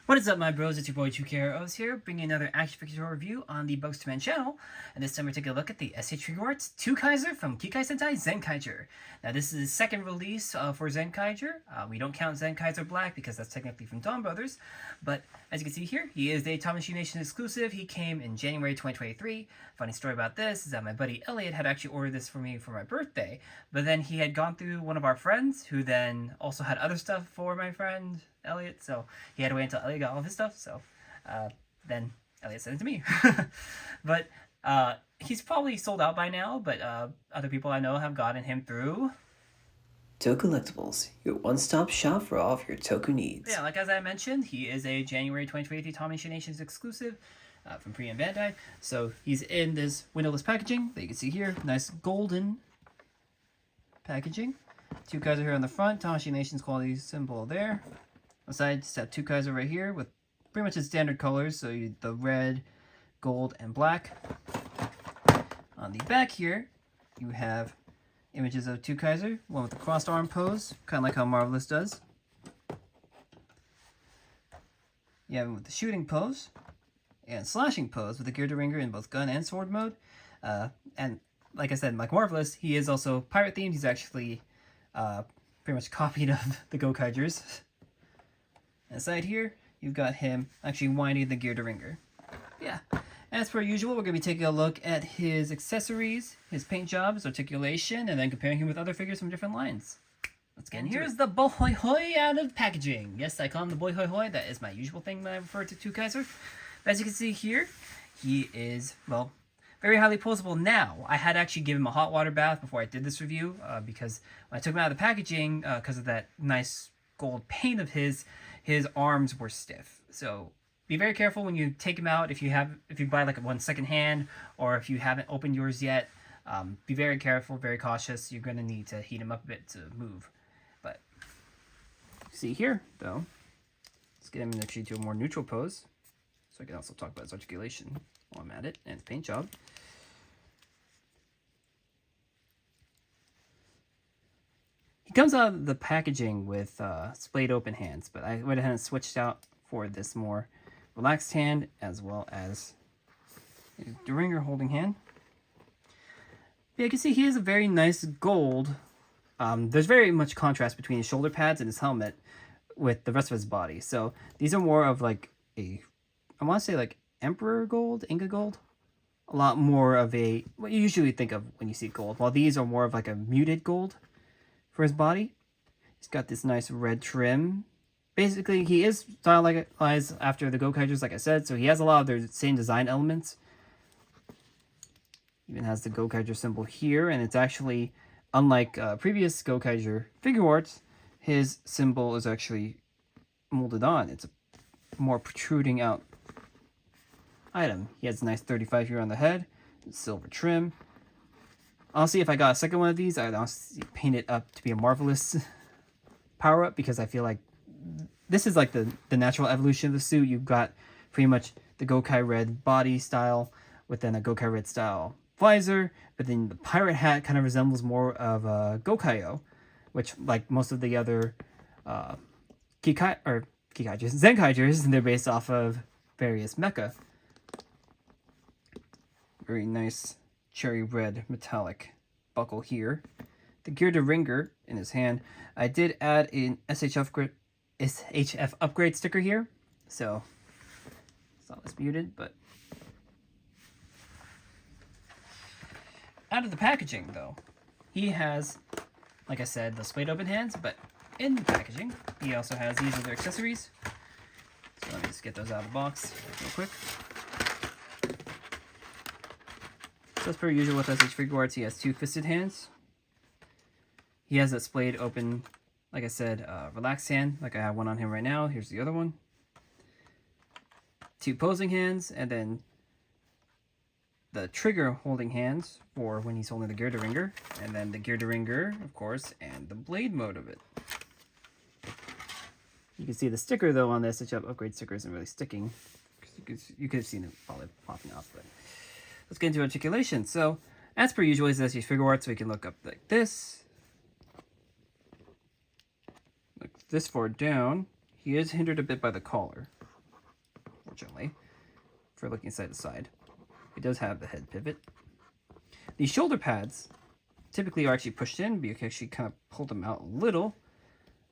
What is up, my bros? It's your boy TrueKROO here, bringing another action figure review on the Bugs to Men channel. And this time we're taking a look at the SH Figuarts Twokaizer from Kikai Sentai Zenkaiger. Now, this is the second release for Zenkaiger. We don't count Zenkaizer Black because that's technically from Dawn Brothers. But as you can see here, he is a Tamashii Nation exclusive. He came in January 2023. Funny story about this is that my buddy Elliot had actually ordered this for me for my birthday. But then he had gone through one of our friends who then also had other stuff for my friend Elliot, so he had to wait until Elliot got all of his stuff, so then Elliot sent it to me. But he's probably sold out by now, but other people I know have gotten him through Tokullectibles, your one-stop shop for all of your Toku needs. Yeah, like as I mentioned, he is a January 2023 Tamashii Nations exclusive from Pre and Bandai, so he's in this windowless packaging that you can see here. Nice golden packaging. Twokaizer here on the front, Tamashii Nations quality symbol there. On the side, just have Twokaizer right here with pretty much its standard colors, so the red, gold, and black. On the back here, you have images of Twokaizer, one with the crossed arm pose, kind of like how Marvelous does. You have him with the shooting pose and slashing pose with the Gear-to-Ringer in both gun and sword mode. And like I said, like Marvelous, he is also pirate themed. He's actually pretty much copied of the Gokaigers. Inside here, you've got him actually winding the Gear-to-Ringer. Yeah, as per usual, we're going to be taking a look at his accessories, his paint job, his articulation, and then comparing him with other figures from different lines. Let's get into it. Here's the Yohohoi out of packaging. Yes, I call him the Yohohoi. That is my usual thing when I refer to Twokaizer. But as you can see here, he is, well, very highly posable now. I had actually given him a hot water bath before I did this review because when I took him out of the packaging, because of that nice gold paint of his arms were stiff. So be very careful when you take him out. If you buy like one second hand, or if you haven't opened yours yet, be very careful, very cautious. You're going to need to heat him up a bit to move. But see here, though, let's get him actually to a more neutral pose, so I can also talk about his articulation while I'm at it, and his paint job. He comes out of the packaging with splayed open hands, but I went ahead and switched out for this more relaxed hand, as well as the ringer holding hand. Yeah, you can see he has a very nice gold. There's very much contrast between his shoulder pads and his helmet with the rest of his body. So these are more of like I want to say like Emperor gold, Inca gold. A lot more of what you usually think of when you see gold, while these are more of like a muted gold. For his body, he's got this nice red trim. Basically, he is stylized after the Gokaigers, like I said, so he has a lot of their same design elements. Even has the Gokaiger symbol here, and it's actually, unlike previous Gokaiger Figuarts, his symbol is actually molded on. It's a more protruding out item. He has a nice 35 here on the head, silver trim. Honestly, if I got a second one of these, I'd honestly paint it up to be a Marvelous power-up, because I feel like this is like the natural evolution of the suit. You've got pretty much the Gokai Red body style with then a Gokai Red style visor, but then the pirate hat kind of resembles more of a Gokaiyo, which, like most of the other Zenkaigers, they're based off of various mecha. Very nice cherry red metallic buckle here. The Gear-to-Ringer in his hand. I did add an SHF upgrade sticker here, so it's not as muted, but out of the packaging though, he has, like I said, the splayed open hands, but in the packaging he also has these other accessories. So let me just get those out of the box real quick. So as per usual with SH Figuarts, he has two fisted hands. He has that splayed open, like I said, relaxed hand, like I have one on him right now. Here's the other one. Two posing hands, and then the trigger holding hands for when he's holding the Gear-to-Ringer, and then the Gear-to-Ringer, of course, and the blade mode of it. You can see the sticker, though, on the SHF upgrade sticker isn't really sticking. You could have seen it probably popping off, but let's get into articulation. So, as per usual, it's SH Figuarts, so we can look up like this. Look this far down. He is hindered a bit by the collar. unfortunately, for looking side to side. It does have the head pivot. These shoulder pads typically are actually pushed in, but you can actually kind of pull them out a little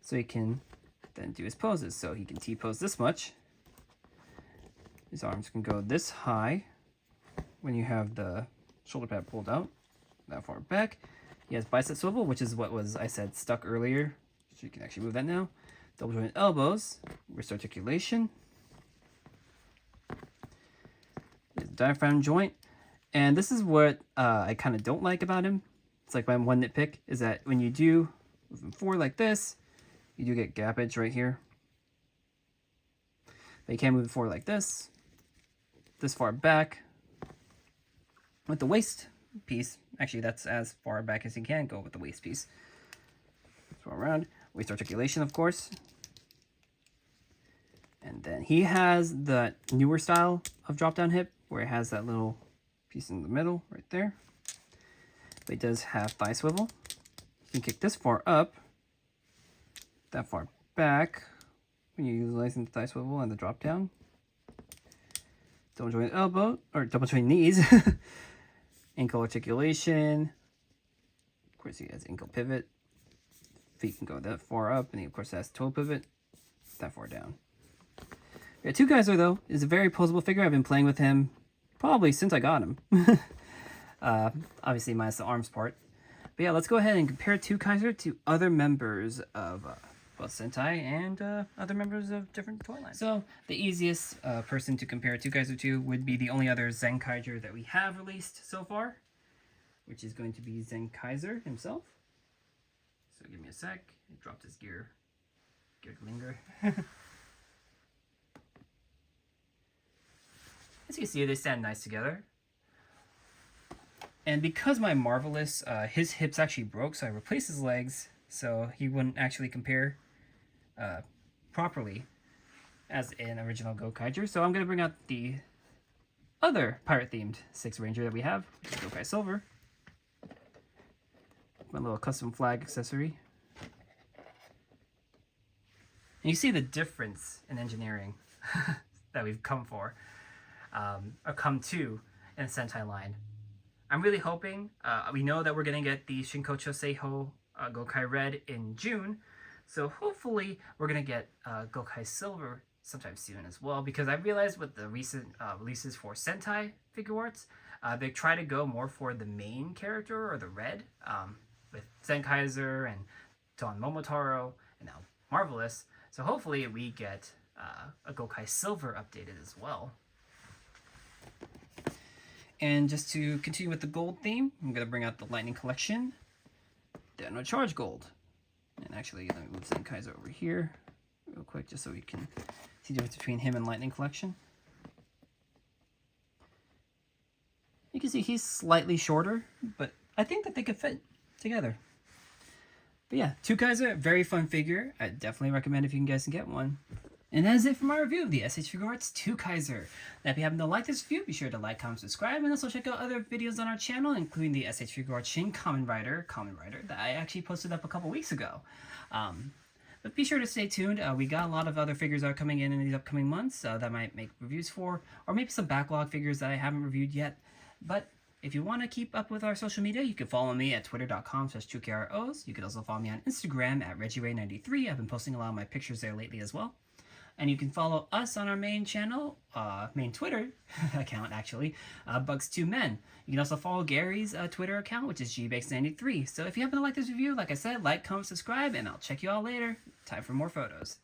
so he can then do his poses. So he can T-pose this much. His arms can go this high when you have the shoulder pad pulled out that far back. He has bicep swivel, which is what was, I said, stuck earlier. So you can actually move that now. Double jointed elbows, wrist articulation. His diaphragm joint. And this is what I kind of don't like about him. It's like my one nitpick is that when you do move him forward like this, you do get gappage right here. But you can't move it forward like this far back. With the waist piece, actually that's as far back as you can go with the waist piece. So around, waist articulation, of course. And then he has the newer style of drop down hip where it has that little piece in the middle right there. But it does have thigh swivel. You can kick this far up, that far back when you're utilizing the thigh swivel and the drop down. Double joint elbow, or double joint knees. Ankle articulation. Of course, he has ankle pivot. Feet can go that far up, and he, of course, has toe pivot that far down. Yeah, Twokaizer, though, is a very posable figure. I've been playing with him probably since I got him. Obviously, minus the arms part. But yeah, let's go ahead and compare Twokaizer to other members of both Sentai and other members of different toy lines. So the easiest person to compare Twokaizer to would be the only other Zenkaiger that we have released so far, which is going to be Zenkaizer himself. So give me a sec. He dropped his gear linger. As you can see, they stand nice together. And because my Marvelous, his hips actually broke, so I replaced his legs so he wouldn't actually compare properly as an original Gokaiger. So I'm going to bring out the other pirate-themed 6 Ranger that we have, which is Gokai Silver. My little custom flag accessory. And you see the difference in engineering that we've come for, or come to in the Sentai line. I'm really hoping, we know that we're going to get the Shinkocho Seiho Gokai Red in June, so hopefully we're going to get Gokai Silver sometime soon as well, because I realized with the recent releases for Sentai Figuarts, they try to go more for the main character or the red, with Zenkaizer and Don Momotaro and now Marvelous, so hopefully we get a Gokai Silver updated as well. And just to continue with the gold theme, I'm going to bring out the Lightning Collection, Dino Charge Gold. And actually, let me move Zenkaizer over here real quick just so we can see the difference between him and Lightning Collection. You can see he's slightly shorter, but I think that they could fit together. But yeah, Twokaizer, very fun figure. I definitely recommend if you guys can get one. And that is it for my review of the SH Figuarts Twokaizer. Now, if you happen to like this review, be sure to like, comment, subscribe, and also check out other videos on our channel, including the SH Figuarts Shin Kamen Rider that I actually posted up a couple weeks ago. But be sure to stay tuned. We got a lot of other figures that are coming in these upcoming months that I might make reviews for, or maybe some backlog figures that I haven't reviewed yet. But if you want to keep up with our social media, you can follow me at twitter.com/TrueKROOs. You can also follow me on Instagram at ReggieRay93. I've been posting a lot of my pictures there lately as well. And you can follow us on our main channel, main Twitter account actually, Bugs2Men. You can also follow Gary's Twitter account, which is GBakes93. So if you happen to like this review, like I said, like, comment, subscribe, and I'll check you all later. Time for more photos.